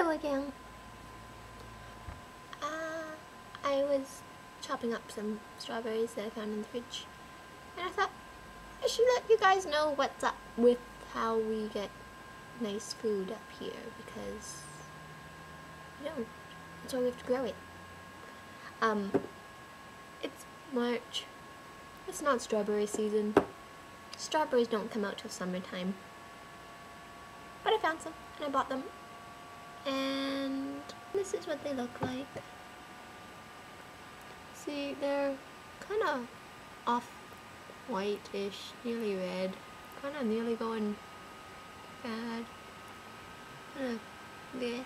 Hello again. I was chopping up some strawberries that I found in the fridge, and I thought I should let you guys know what's up with how we get nice food up here, because we don't. That's why we have to grow it. It's March. It's not strawberry season. Strawberries don't come out till summertime. But I found some, and I bought them. And this is what they look like. See, they're kind of off-whitish, nearly red, kind of nearly going bad. Yeah.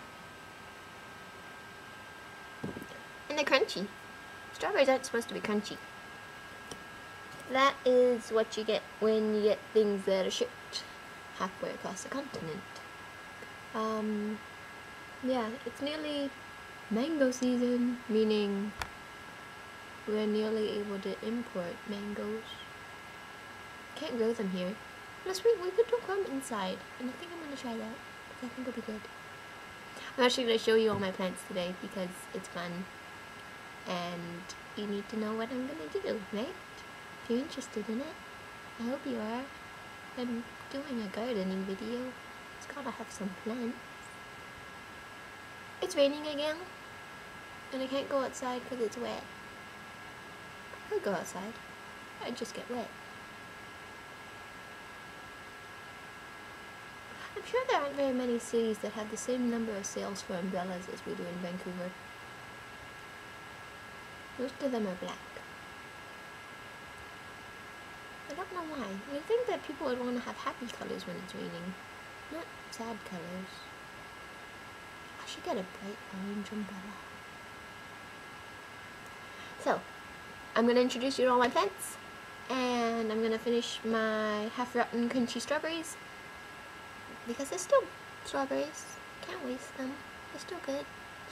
And they're crunchy. Strawberries aren't supposed to be crunchy. That is what you get when you get things that are shipped halfway across the continent. Yeah, it's nearly mango season, meaning we're nearly able to import mangoes. Can't grow them here. Unless we could grow them inside, and I think I'm going to try that, because I think it'll be good. I'm actually going to show you all my plants today, because it's fun, and you need to know what I'm going to do, right? If you're interested in it, I hope you are. I'm doing a gardening video. It's gotta have some plants. It's raining again, and I can't go outside because it's wet. I could go outside, I'd just get wet. I'm sure there aren't very many cities that have the same number of sales for umbrellas as we do in Vancouver. Most of them are black. I don't know why. You'd think that people would want to have happy colors when it's raining, not sad colors. I should get a bright orange umbrella. So, I'm going to introduce you to all my plants, and I'm going to finish my half-rotten crunchy strawberries, because they're still strawberries. Can't waste them. They're still good,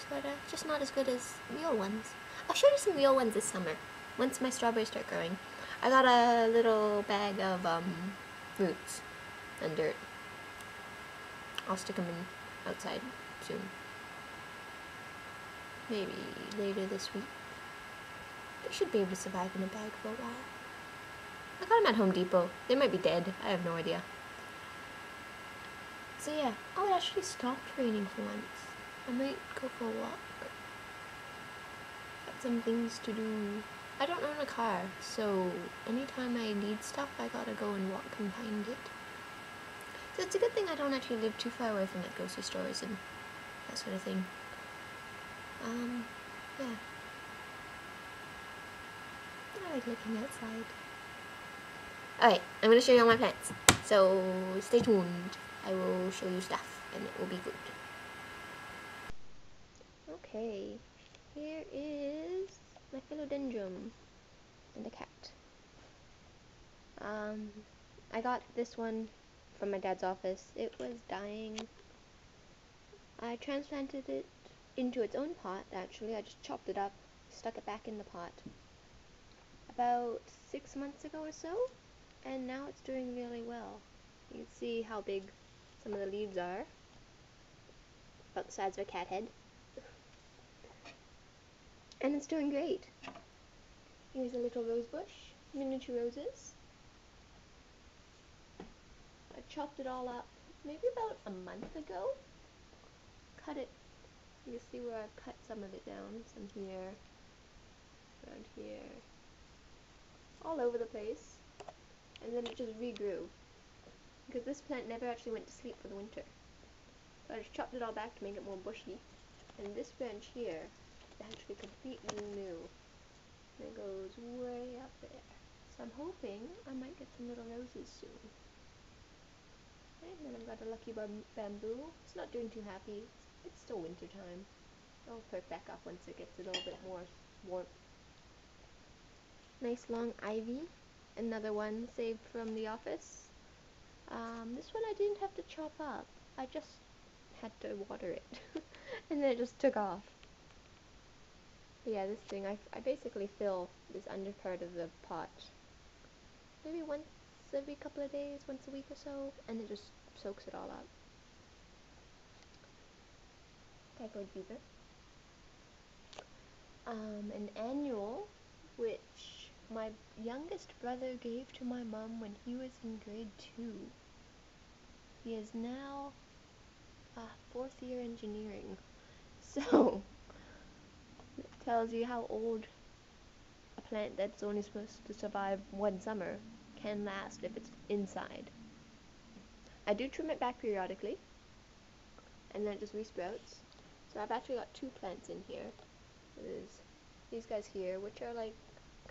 sorta. Just not as good as real ones. I'll show you some real ones this summer, once my strawberries start growing. I got a little bag of roots and dirt. I'll stick them in outside soon. Maybe later this week. They should be able to survive in a bag for a while. I got them at Home Depot. They might be dead. I have no idea. So yeah. Oh, it actually stopped raining for once. I might go for a walk. Got some things to do. I don't own a car, so anytime I need stuff, I gotta go and walk and find it. So it's a good thing I don't actually live too far away from like grocery stores and that sort of thing. Yeah. I like looking outside. Alright, I'm gonna show you all my plants. So stay tuned. I will show you stuff and it will be good. Okay, here is my philodendron and a cat. I got this one from my dad's office. It was dying. I transplanted it into its own pot, actually. I just chopped it up, stuck it back in the pot about 6 months ago or so, and now it's doing really well. You can see how big some of the leaves are, about the size of a cat head. And it's doing great. Here's a little rose bush, miniature roses. I chopped it all up maybe about a month ago. Cut it. You can see where I've cut some of it down. Some here, around here, all over the place. And then it just regrew. Because this plant never actually went to sleep for the winter. So I just chopped it all back to make it more bushy. And this branch here is actually completely new. And it goes way up there. So I'm hoping I might get some little roses soon. And then I've got a lucky bamboo. It's not doing too happy. It's still winter time. I'll perk back up once it gets a little bit more warm. Nice long ivy. Another one saved from the office. This one I didn't have to chop up. I just had to water it. And then it just took off. But yeah, this thing, I basically fill this under part of the pot maybe once every couple of days, once a week or so, and it just soaks it all up. typhoid fever. An annual, which my youngest brother gave to my mom when he was in grade 2. He is now 4th year engineering. So, it tells you how old a plant that's only supposed to survive one summer can last if it's inside. I do trim it back periodically, and then it just resprouts. So I've actually got 2 plants in here. There's these guys here, which are like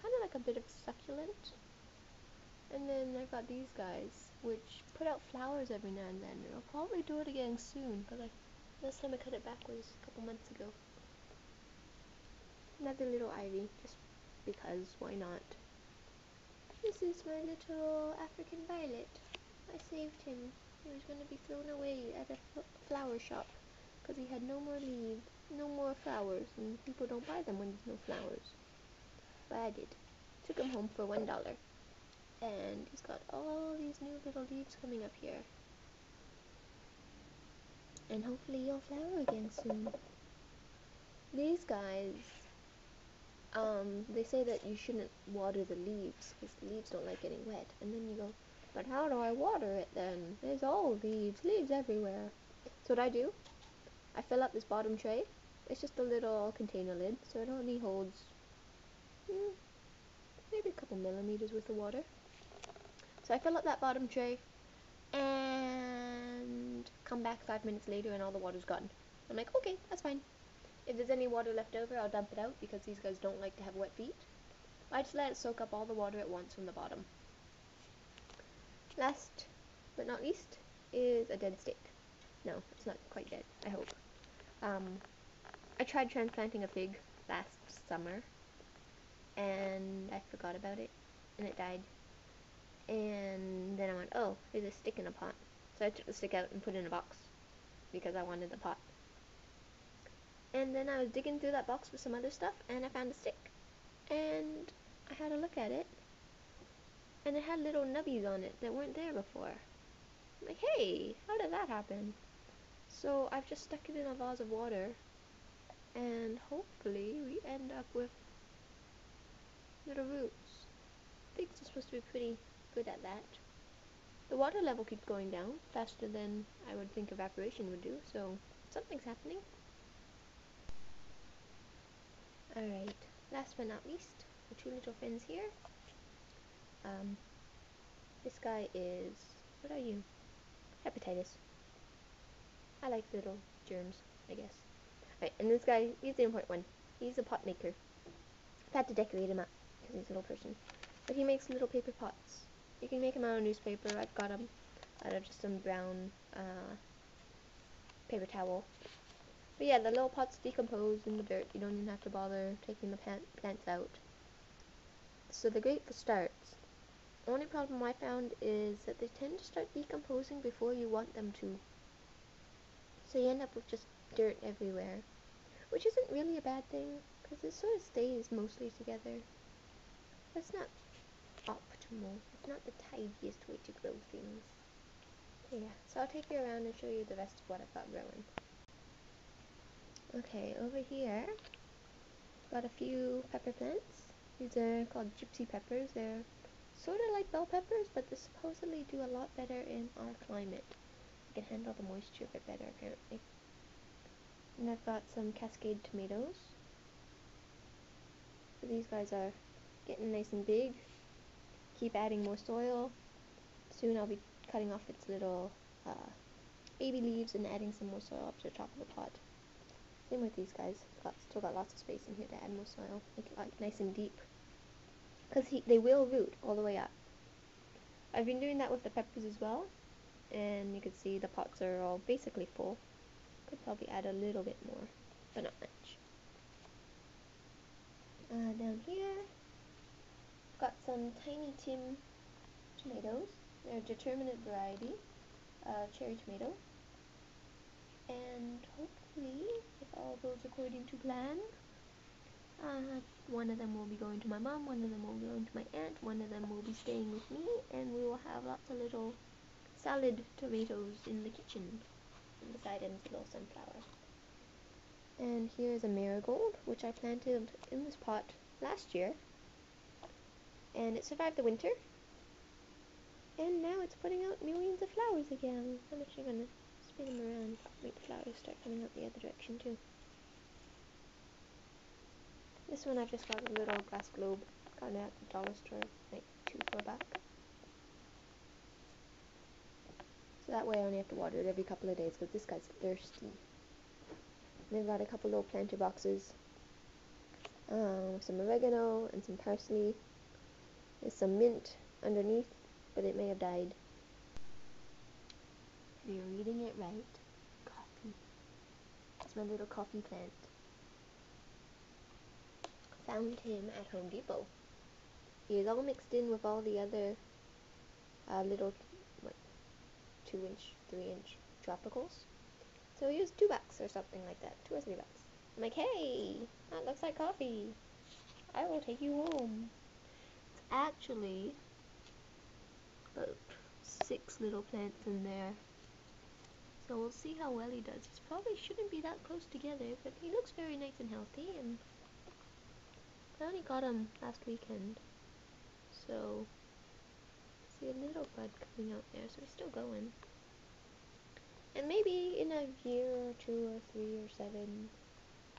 kind of like a bit of succulent, and then I've got these guys, which put out flowers every now and then. I'll probably do it again soon, but last time I cut it back was a couple months ago. Another little ivy, just because, why not? This is my little African violet. I saved him. He was going to be thrown away at a flower shop because he had no more leaves, no more flowers, and people don't buy them when there's no flowers. But I did. Took him home for $1. And he's got all these new little leaves coming up here. And hopefully he'll flower again soon. These guys, they say that you shouldn't water the leaves because the leaves don't like getting wet. And then you go, but how do I water it then? There's all leaves everywhere. So what I do, I fill up this bottom tray. It's just a little container lid, so it only holds maybe a couple millimeters worth of water. So I fill up that bottom tray and come back 5 minutes later and all the water's gone. I'm like, okay, that's fine. If there's any water left over, I'll dump it out because these guys don't like to have wet feet. I just let it soak up all the water at once from the bottom. Last but not least is a dead stick. No, it's not quite dead, I hope. I tried transplanting a fig last summer and I forgot about it and it died. And then I went, oh, there's a stick in a pot. So I took the stick out and put it in a box because I wanted the pot. And then I was digging through that box for some other stuff and I found a stick. And I had a look at it and it had little nubbies on it that weren't there before. I'm like, hey, how did that happen? So I've just stuck it in a vase of water and hopefully we end up with little roots. Figs are supposed to be pretty good at that. The water level keeps going down faster than I would think evaporation would do, so something's happening. Alright, last but not least, the 2 little friends here. This guy is, what are you? Hepatitis. I like little germs, I guess. Right, and this guy, he's the important one. He's a pot maker. I've had to decorate him up because he's a little person. But he makes little paper pots. You can make them out of newspaper. I've got them out of just some brown paper towel. But yeah, the little pots decompose in the dirt. You don't even have to bother taking the plants out. So they're great for starts. The only problem I found is that they tend to start decomposing before you want them to. So you end up with just dirt everywhere. Which isn't really a bad thing, because it sort of stays mostly together. But it's not optimal. It's not the tidiest way to grow things. So yeah, so I'll take you around and show you the rest of what I've got growing. Okay, over here, got a few pepper plants. These are called gypsy peppers. They're sort of like bell peppers, but they supposedly do a lot better in our climate. They can handle the moisture a bit better, apparently. And I've got some cascade tomatoes. So these guys are getting nice and big. Keep adding more soil. Soon I'll be cutting off its little baby leaves and adding some more soil up to the top of the pot. Same with these guys. Still got lots of space in here to add more soil. Make it like nice and deep. Because they will root all the way up. I've been doing that with the peppers as well. And you can see the pots are all basically full. Could probably add a little bit more, but not much. Down here, got some Tiny Tim tomatoes. They're a determinate variety, cherry tomato. And hopefully, if all goes according to plan, one of them will be going to my mom, one of them will be going to my aunt, one of them will be staying with me, and we will have lots of little salad tomatoes in the kitchen. And beside him is a little sunflower. And here's a marigold, which I planted in this pot last year. And it survived the winter. And now it's putting out millions of flowers again. I'm actually going to spin them around, make the flowers start coming out the other direction too. This one I've just got a little glass globe. Got it at the dollar store, like $2 for $1. So that way I only have to water it every couple of days because this guy's thirsty. And I've got a couple little planter boxes. Some oregano and some parsley. There's some mint underneath, but it may have died. You're reading it right. Coffee. That's my little coffee plant. Found him at Home Depot. He is all mixed in with all the other little, what, 2-inch, 3-inch tropicals. So he was $2 or something like that, $2 or $3. I'm like, hey, that looks like coffee. I will take you home. It's actually about 6 little plants in there. So we'll see how well he does. He probably shouldn't be that close together, but he looks very nice and healthy. And I only got him last weekend. So, see a little bud coming out there, so he's still going. And maybe in a year or 2 or 3 or 7,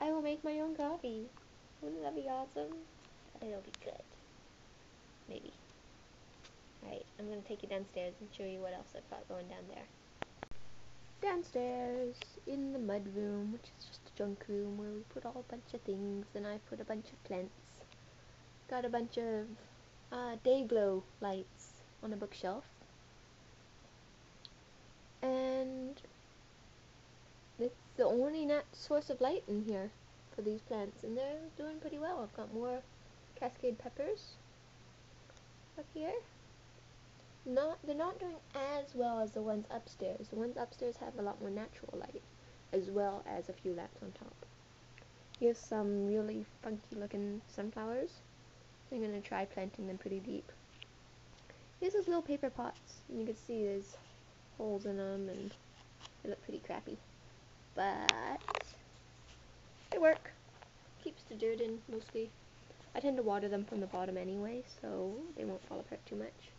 I will make my own coffee. Wouldn't that be awesome? It'll be good. Maybe. Alright, I'm going to take you downstairs and show you what else I've got going down there. Downstairs, in the mud room, which is just a junk room where we put all a bunch of things, and I put a bunch of plants. Got a bunch of day glow lights on a bookshelf. And it's the only source of light in here for these plants, and they're doing pretty well. I've got more cascade peppers up here. They're not doing as well as the ones upstairs. The ones upstairs have a lot more natural light, as well as a few lamps on top. Here's some really funky looking sunflowers. I'm going to try planting them pretty deep. Here's those little paper pots, and you can see there's holes in them, and they look pretty crappy. But they work. Keeps the dirt in, mostly. I tend to water them from the bottom anyway, so they won't fall apart too much.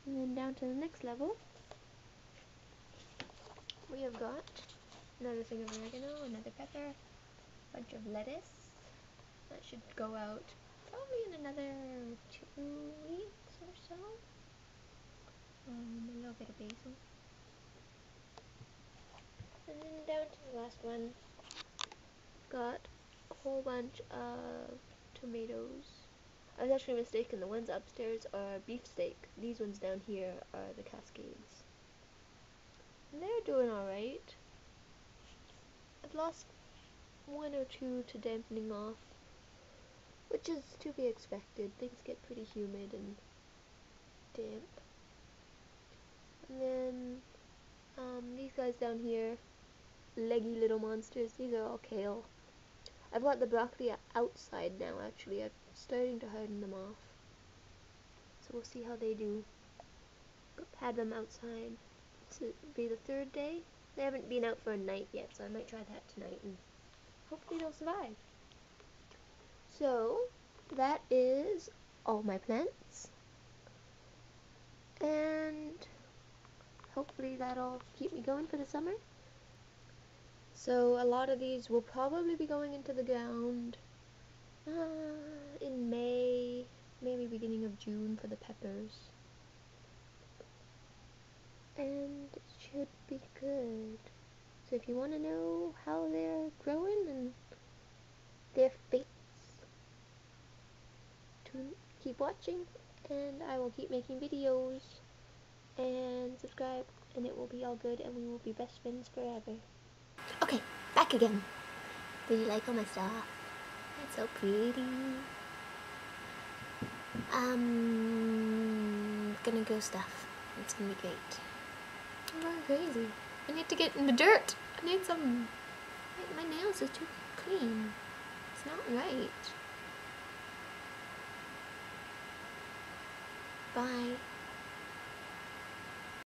And then down to the next level, we have got another thing of oregano, another pepper, a bunch of lettuce. That should go out probably in another 2 weeks or so. A little bit of basil. And then down to the last one, got a whole bunch of tomatoes. I was actually mistaken. The ones upstairs are beefsteak. These ones down here are the Cascades. And they're doing alright. I've lost 1 or 2 to dampening off, which is to be expected. Things get pretty humid and damp. And then these guys down here, leggy little monsters, these are all kale. I've got the broccoli outside now, actually. I'm starting to harden them off. So we'll see how they do. Had them outside. This will be the 3rd day. They haven't been out for a night yet, so I might try that tonight and hopefully they'll survive. So, that is all my plants. And hopefully that'll keep me going for the summer. So a lot of these will probably be going into the ground in May, maybe beginning of June for the peppers. And it should be good. So if you want to know how they're growing and their fates, keep watching, and I will keep making videos, and subscribe, and it will be all good, and we will be best friends forever. Okay, back again. Do you like all my stuff? It's so pretty. Gonna go stuff. It's gonna be great. I'm going crazy. I need to get in the dirt. I need some. My nails are too clean. It's not right. Bye.